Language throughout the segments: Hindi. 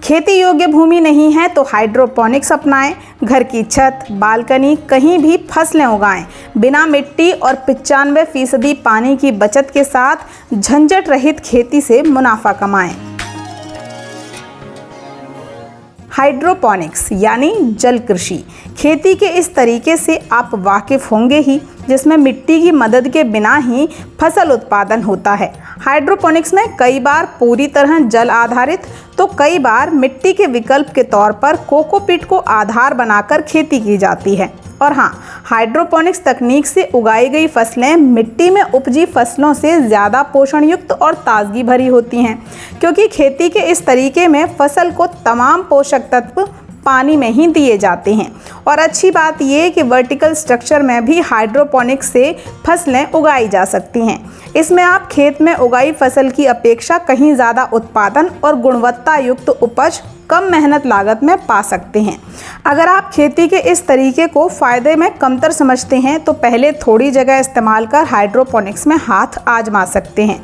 खेती योग्य भूमि नहीं है तो हाइड्रोपोनिक्स अपनाएं। घर की छत, बालकनी, कहीं भी फसलें उगाएं। बिना मिट्टी और 95% पानी की बचत के साथ झंझट रहित खेती से मुनाफा कमाएं। हाइड्रोपोनिक्स यानी जल कृषि खेती के इस तरीके से आप वाकिफ होंगे ही, जिसमें मिट्टी की मदद के बिना ही फसल उत्पादन होता है। हाइड्रोपोनिक्स में कई बार पूरी तरह जल आधारित तो कई बार मिट्टी के विकल्प के तौर पर कोकोपीट को आधार बनाकर खेती की जाती है। और हाँ, हाइड्रोपोनिक्स तकनीक से उगाई गई फसलें मिट्टी में उपजी फसलों से ज़्यादा पोषण युक्त और ताजगी भरी होती हैं, क्योंकि खेती के इस तरीके में फसल को तमाम पोषक तत्व पानी में ही दिए जाते हैं। और अच्छी बात यह कि वर्टिकल स्ट्रक्चर में भी हाइड्रोपोनिक्स से फसलें उगाई जा सकती हैं। इसमें आप खेत में उगाई फसल की अपेक्षा कहीं ज़्यादा उत्पादन और गुणवत्ता युक्त उपज कम मेहनत लागत में पा सकते हैं। अगर आप खेती के इस तरीके को फ़ायदे में कमतर समझते हैं तो पहले थोड़ी जगह इस्तेमाल कर हाइड्रोपोनिक्स में हाथ आजमा सकते हैं।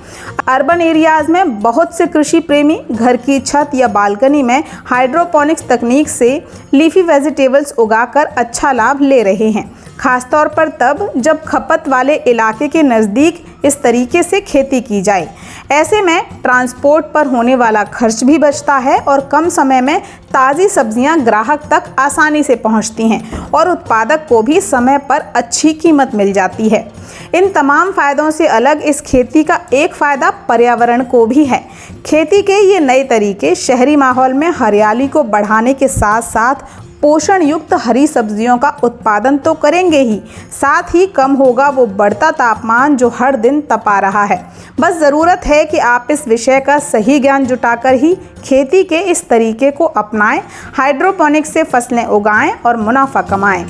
अर्बन एरियाज़ में बहुत से कृषि प्रेमी घर की छत या बालकनी में हाइड्रोपोनिक्स तकनीक से लीफी वेजिटेबल्स उगाकर अच्छा लाभ ले रहे हैं, खासतौर पर तब जब खपत वाले इलाके के नज़दीक इस तरीके से खेती की जाए। ऐसे में ट्रांसपोर्ट पर होने वाला खर्च भी बचता है और कम समय में ताज़ी सब्जियां ग्राहक तक आसानी से पहुंचती हैं और उत्पादक को भी समय पर अच्छी कीमत मिल जाती है। इन तमाम फ़ायदों से अलग इस खेती का एक फ़ायदा पर्यावरण को भी है। खेती के ये नए तरीके शहरी माहौल में हरियाली को बढ़ाने के साथ साथ पोषण युक्त हरी सब्जियों का उत्पादन तो करेंगे ही, साथ ही कम होगा वो बढ़ता तापमान जो हर दिन तपा रहा है। बस ज़रूरत है कि आप इस विषय का सही ज्ञान जुटाकर ही खेती के इस तरीके को अपनाएं, हाइड्रोपोनिक्स से फसलें उगाएं और मुनाफा कमाएं।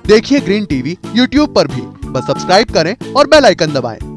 देखिए ग्रीन टीवी यूट्यूब पर भी, बस सब्सक्राइब करें और बेल आइकन दबाएं।